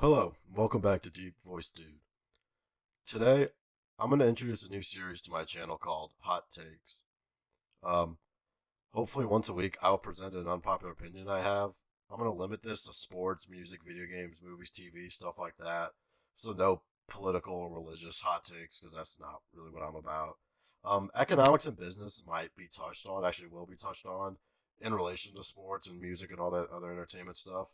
Hello, welcome back to Deep Voice Dude. Today, I'm going to introduce a new series to my channel called Hot Takes. Um, Hopefully, once a week, I'll present an unpopular opinion I have. I'm going to limit this to sports, music, video games, movies, TV, stuff like that. So, no political or religious hot takes, because that's not really what I'm about. Economics and business might be touched on, actually, will be touched on in relation to sports and music and all that other entertainment stuff.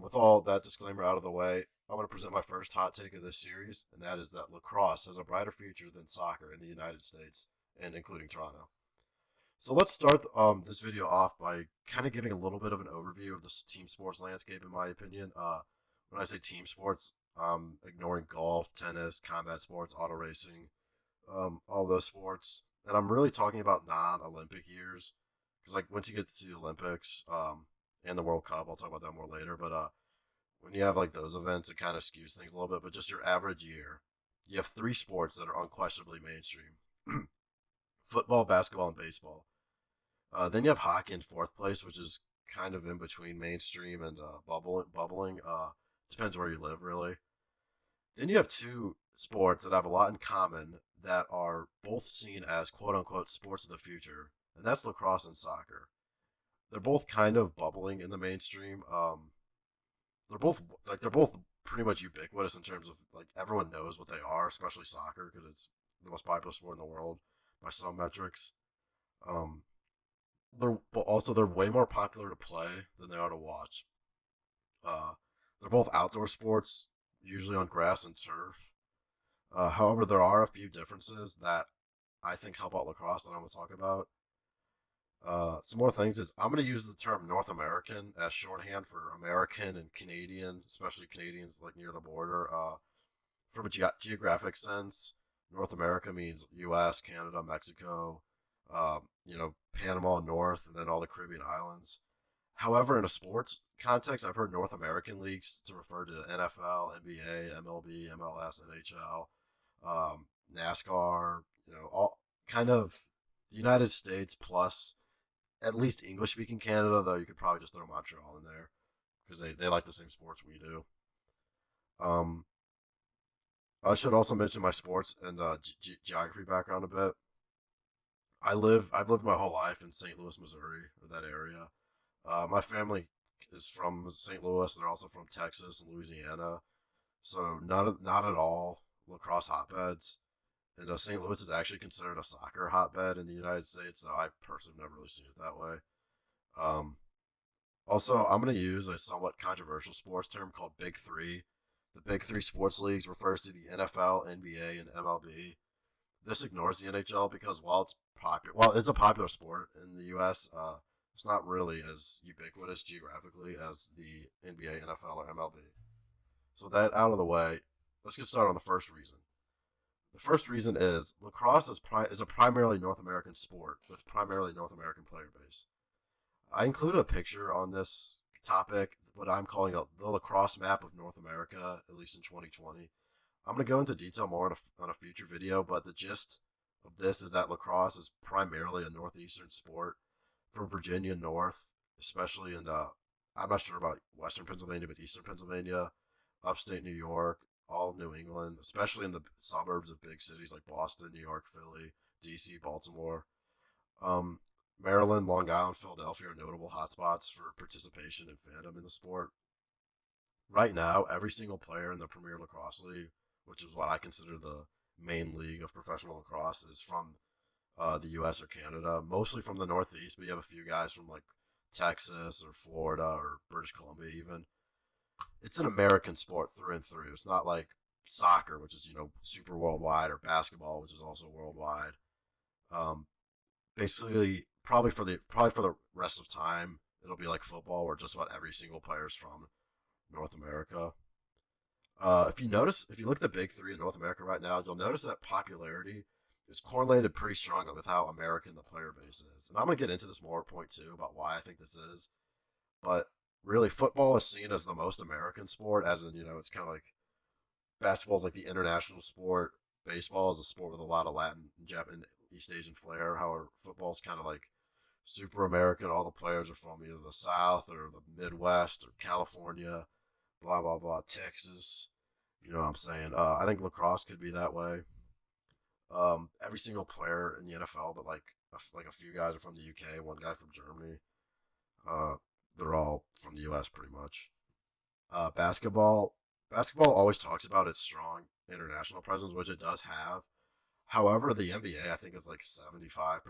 With all that disclaimer out of the way, I'm going to present my first hot take of this series, and that is that lacrosse has a brighter future than soccer in the United States, and including Toronto. So let's start this video off by kind of giving a little bit of an overview of the team sports landscape, in my opinion. When I say team sports, ignoring golf, tennis, combat sports, auto racing, all those sports, and I'm really talking about non-Olympic years, because like once you get to the Olympics, and the World Cup. I'll talk about that more later. But when you have like those events, it kind of skews things a little bit. But just your average year, you have three sports that are unquestionably mainstream: football, basketball, and baseball. Then you have hockey in fourth place, which is kind of in between mainstream and bubbling. Depends where you live, really. Then you have two sports that have a lot in common that are both seen as quote unquote sports of the future, and that's lacrosse and soccer. They're both kind of bubbling in the mainstream. They're both pretty much ubiquitous in terms of like everyone knows what they are, especially soccer because it's the most popular sport in the world by some metrics. Um, they're way more popular to play than they are to watch. Uh, they're both outdoor sports, usually on grass and turf. However, there are a few differences that I think help out lacrosse that I'm going to talk about. Some more things is I'm going to use the term North American as shorthand for American and Canadian, especially Canadians like near the border. From a geographic sense, North America means U.S., Canada, Mexico, Panama North, and then all the Caribbean islands. However, in a sports context, I've heard North American leagues to refer to NFL, NBA, MLB, MLS, NHL, NASCAR, all kind of the United States plus at least English speaking Canada, though you could probably just throw Montreal in there because they like the same sports we do. Um, I should also mention my sports and geography background a bit. I've lived my whole life in St. Louis, Missouri, or that area. My family is from St. Louis. They're also from Texas and Louisiana, so not at all lacrosse hotbeds. And St. Louis is actually considered a soccer hotbed in the United States, so I personally have never really seen it that way. Um, Also, I'm going to use a somewhat controversial sports term called Big Three. The Big Three sports leagues refers to the NFL, NBA, and MLB. This ignores the NHL because while it's a popular sport in the U.S., it's not really as ubiquitous geographically as the NBA, NFL, or MLB. So with that out of the way, let's get started on the first reason. The first reason is lacrosse is a primarily North American sport with primarily North American player base. I included a picture on this topic, what I'm calling the lacrosse map of North America, at least in 2020. I'm going to go into detail more on a future video, but the gist of this is that lacrosse is primarily a northeastern sport from Virginia north, especially in, I'm not sure about western Pennsylvania, but eastern Pennsylvania, upstate New York, all of New England, especially in the suburbs of big cities like Boston, New York, Philly, DC, Baltimore. Um, Maryland, Long Island, Philadelphia are notable hotspots for participation and fandom in the sport. Right now, every single player in the Premier Lacrosse League, which is what I consider the main league of professional lacrosse, is from the U.S. or Canada, mostly from the Northeast, but you have a few guys from like Texas or Florida or British Columbia even. It's an American sport through and through. It's not like soccer, which is, super worldwide, or basketball, which is also worldwide. Um, Basically, probably for the rest of time, it'll be like football, where just about every single player is from North America. If you look at the big three in North America right now, you'll notice that popularity is correlated pretty strongly with how American the player base is. And I'm going to get into this more at point two about why I think this is. But really, football is seen as the most American sport, as in, it's kind of like basketball is like the international sport. Baseball is a sport with a lot of Latin, Japan, East Asian flair. However, football is kind of like super American. All the players are from either the South or the Midwest or California. blah blah blah, Texas. You know what I'm saying? I think lacrosse could be that way. Every single player in the NFL, but like a few guys are from the UK, one guy from Germany. Uh, they're all from the US pretty much. Basketball, basketball always talks about its strong international presence, which it does have. However, the NBA I think is like 75%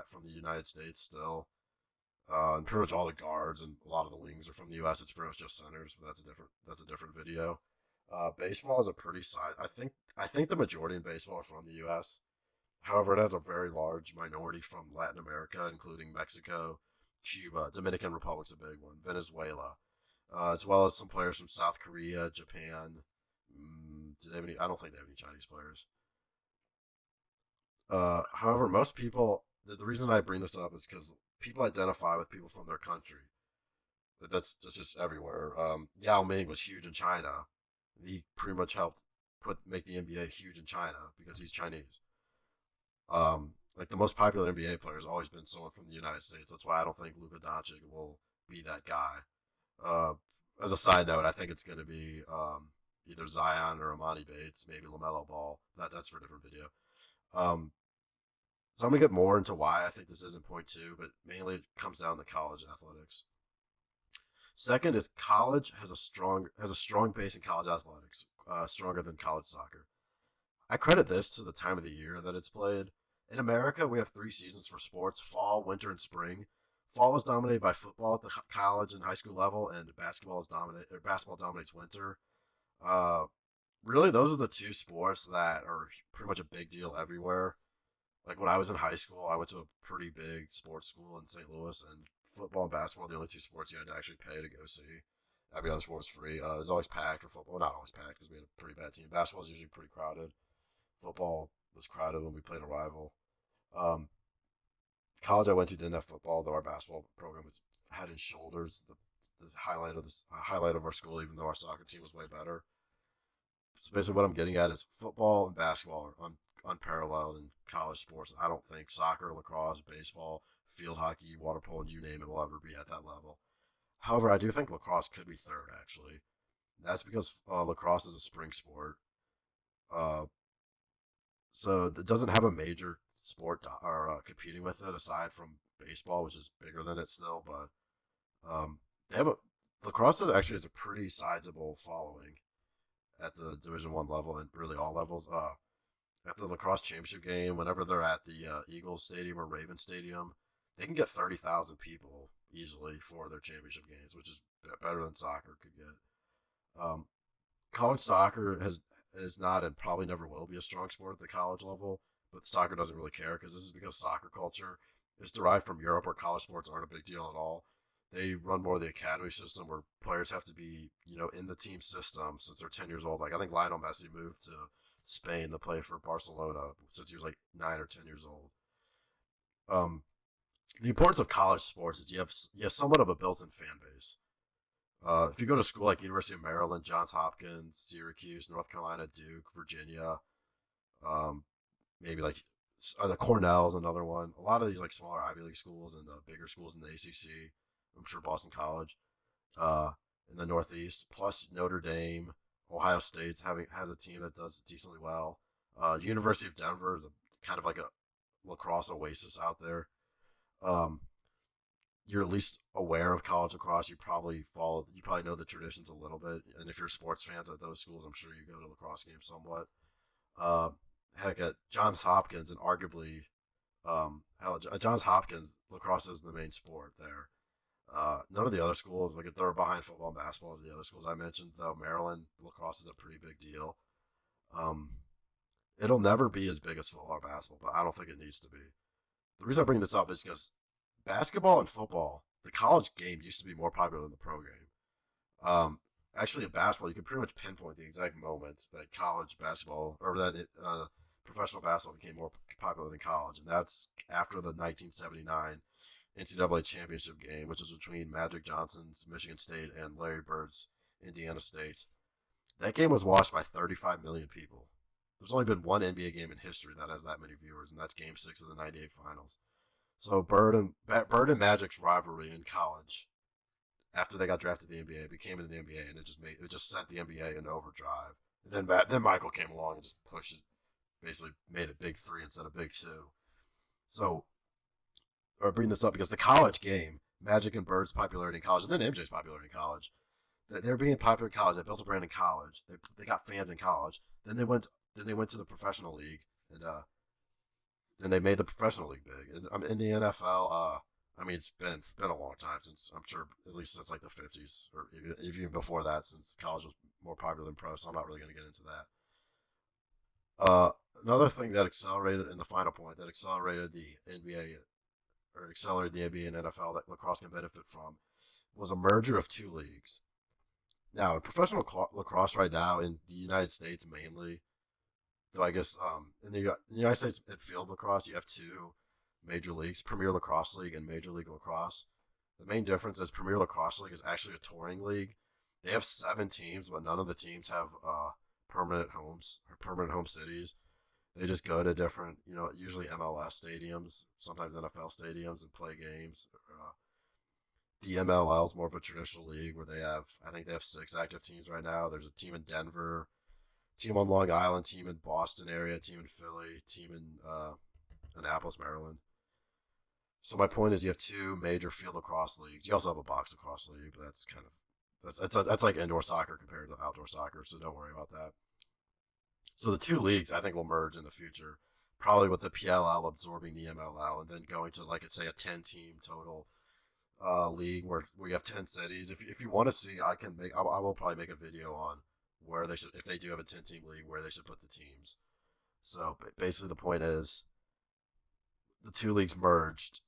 from the United States still. And pretty much all the guards and a lot of the wings are from the U.S. It's pretty much just centers, but that's a different video. Baseball is a pretty side. I think the majority in baseball are from the U.S. However, it has a very large minority from Latin America, including Mexico, Cuba, Dominican Republic's a big one, Venezuela, as well as some players from South Korea, Japan. Do they have any? I don't think they have any Chinese players. However, most people. The reason I bring this up is because people identify with people from their country. That's just everywhere. Yao Ming was huge in China. He pretty much helped make the NBA huge in China because he's Chinese. Like the most popular NBA player has always been someone from the United States. That's why I don't think Luka Doncic will be that guy. Uh, as a side note, I think it's going to be either Zion or Amani Bates, maybe Lamelo Ball. That's for a different video. Um, so I'm gonna get more into why I think this isn't point two, but mainly it comes down to college athletics. Second is college has a strong base in college athletics, stronger than college soccer. I credit this to the time of the year that it's played. In America, we have 3 seasons for sports: fall, winter, and spring. Fall is dominated by football at the college and high school level, and basketball dominates winter. Uh, really, those are the two sports that are pretty much a big deal everywhere. Like when I was in high school, I went to a pretty big sports school in St. Louis, and football and basketball are the only two sports you had to actually pay to go see. Every other sport was free. It was always packed for football. Not always packed because we had a pretty bad team. Basketball was usually pretty crowded. Football was crowded when we played a rival. Um, College I went to didn't have football, though our basketball program was head and shoulders the highlight of our school, even though our soccer team was way better. So basically, what I'm getting at is football and basketball are unparalleled in college sports. I don't think soccer, lacrosse, baseball, field hockey, water polo, you name it, will ever be at that level. However, I do think lacrosse could be third, actually. That's because lacrosse is a spring sport. Uh, so it doesn't have a major sport or competing with it aside from baseball, which is bigger than it still. But they have a lacrosse actually has a pretty sizable following at the Division 1 level and really all levels. At the lacrosse championship game, whenever they're at the Eagles Stadium or Ravens Stadium, they can get 30,000 people easily for their championship games, which is better than soccer could get. Um, College soccer is not and probably never will be a strong sport at the college level, but soccer doesn't really care because this is because soccer culture is derived from Europe, where college sports aren't a big deal at all. They run more of the academy system where players have to be, in the team system since they're 10 years old. Like I think Lionel Messi moved to Spain to play for Barcelona since he was like 9 or 10 years old. Um, the importance of college sports is you have somewhat of a built-in fan base. If you go to school like University of Maryland, Johns Hopkins, Syracuse, North Carolina, Duke, Virginia, um, maybe like the Cornell's another one. A lot of these like smaller Ivy League schools and bigger schools in the ACC. I'm sure Boston College, uh, in the Northeast, plus Notre Dame, Ohio State's having has a team that does decently well. University of Denver is kind of like a lacrosse oasis out there. Um, you're at least aware of college lacrosse. You probably know the traditions a little bit, and if you're sports fans at those schools, I'm sure you go to lacrosse games somewhat. Uh, Heck, at Johns Hopkins and arguably, at Johns Hopkins, lacrosse is the main sport there. None of the other schools, like they're behind football and basketball to the other schools I mentioned, though Maryland lacrosse is a pretty big deal. Um, it'll never be as big as football or basketball, but I don't think it needs to be. The reason I bring this up is because basketball and football, the college game used to be more popular than the pro game. Actually, in basketball, you can pretty much pinpoint the exact moment that college basketball or that professional basketball became more popular than college, and that's after the 1979 NCAA championship game, which was between Magic Johnson's Michigan State and Larry Bird's Indiana State. That game was watched by 35 million people. There's only been one NBA game in history that has that many viewers, and that's Game 6 of the '98 Finals. So Bird and Magic's rivalry in college after they got drafted to the NBA, became in the NBA, and it just sent the NBA into overdrive. And then Michael came along and just pushed it, basically made it big three instead of big two. So, or bring this up because the college game, Magic and Bird's popularity in college, and then MJ's popularity in college, they're being popular in college. They built a brand in college. They got fans in college. Then they went to the professional league, and then they made the professional league big. And in the NFL, I mean, it's been a long time since, I'm sure, at least since like the 50s or even before that, since college was more popular than pro. So I'm not really going to get into that. Another thing that accelerated, in the final point, that accelerated the NBA or accelerated the NBA and NFL that lacrosse can benefit from was a merger of two leagues. Now, in professional lacrosse right now in the United States mainly, though I guess in the United States in field lacrosse you have two major leagues: Premier Lacrosse League and Major League Lacrosse. The main difference is Premier Lacrosse League is actually a touring league. They have 7 teams, but none of the teams have permanent homes or permanent home cities. They just go to different, usually MLS stadiums, sometimes NFL stadiums, and play games. The MLL is more of a traditional league where I think they have 6 active teams right now. There's a team in Denver, team on Long Island, team in Boston area, team in Philly, team in Annapolis, Maryland. So my point is, you have 2 major field lacrosse leagues. You also have a box lacrosse league, but that's kind of that's like indoor soccer compared to outdoor soccer. So don't worry about that. So the 2 leagues I think will merge in the future, probably with the PLL absorbing the MLL, and then going to, like, say, a 10-team total league where we have 10 cities. If you want to see, I will probably make a video on where they should, if they do have a 10-team league, where they should put the teams. So basically the point is, the 2 leagues merged.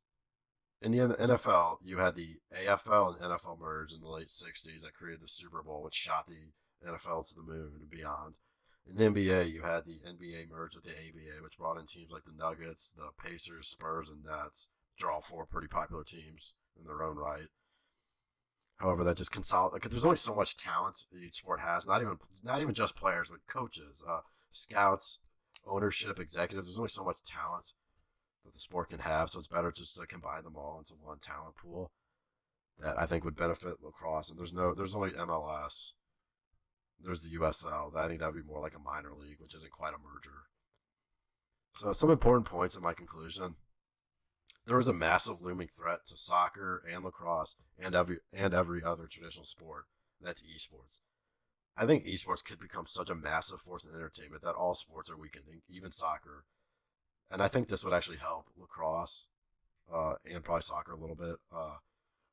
In the NFL, you had the AFL and NFL merge in the late 60s that created the Super Bowl, which shot the NFL to the moon and beyond. In the NBA, you had the NBA merge with the ABA, which brought in teams like the Nuggets, the Pacers, Spurs, and Nets, which are all 4 pretty popular teams in their own right. However, that just consolidated. There's only so much talent that each sport has. Not even just players, but coaches, scouts, ownership, executives. There's only so much talent that the sport can have, so it's better just to combine them all into one talent pool that I think would benefit lacrosse. And there's only MLS. There's the USL. I think that would be more like a minor league, which isn't quite a merger. So some important points in my conclusion. There is a massive looming threat to soccer and lacrosse and every other traditional sport. That's esports. I think esports could become such a massive force in entertainment that all sports are weakening, even soccer. And I think this would actually help lacrosse and probably soccer a little bit.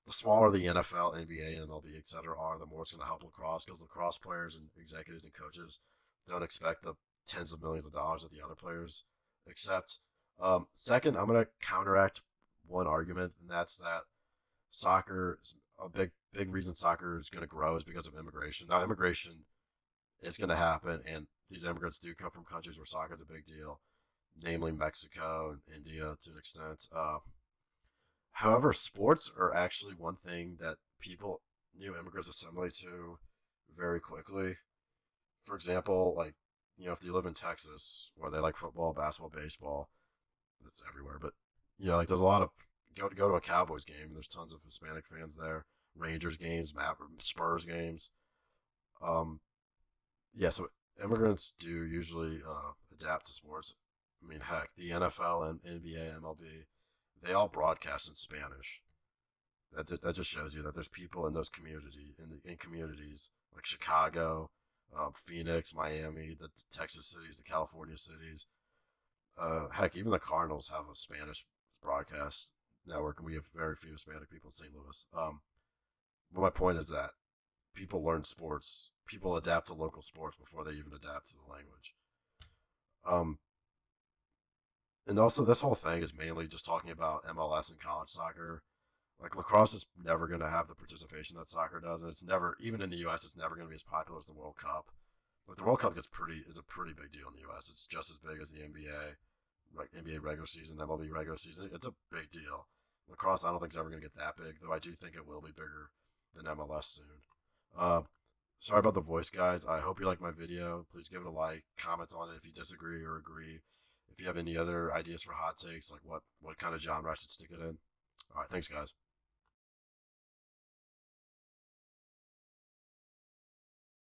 The smaller the NFL, NBA, MLB, etc. are, the more it's going to help lacrosse, because lacrosse players and executives and coaches don't expect the tens of millions of dollars that the other players accept. Second, I'm going to counteract one argument, and that's that soccer is a big reason soccer is going to grow is because of immigration. Now, immigration is going to happen, and these immigrants do come from countries where soccer is a big deal, namely Mexico and India to an extent. However, sports are actually one thing that new immigrants assimilate to very quickly. For example, like, if you live in Texas, where they like football, basketball, baseball, it's everywhere. But, like, there's a lot of, go to a Cowboys game, and there's tons of Hispanic fans there. Rangers games, Spurs games. Yeah, so immigrants do usually adapt to sports. I mean, heck, the NFL and NBA, MLB, they all broadcast in Spanish. That just shows you that there's people in those in communities like Chicago, Phoenix, Miami, the Texas cities, the California cities. Heck, even the Cardinals have a Spanish broadcast network, and we have very few Hispanic people in St. Louis. But my point is that people learn sports. People adapt to local sports before they even adapt to the language. And also, this whole thing is mainly just talking about MLS and college soccer. Like, lacrosse is never going to have the participation that soccer does, and it's never, even in the U.S., it's never going to be as popular as the World Cup. Like, the World Cup is a pretty big deal in the U.S. It's just as big as the NBA, like NBA regular season, MLB regular season. It's a big deal. Lacrosse, I don't think it's ever going to get that big, though I do think it will be bigger than MLS soon. Sorry about the voice, guys. I hope you liked my video. Please give it a like, comment on it if you disagree or agree. If you have any other ideas for hot takes, like what kind of genre I should stick it in. All right, thanks, guys.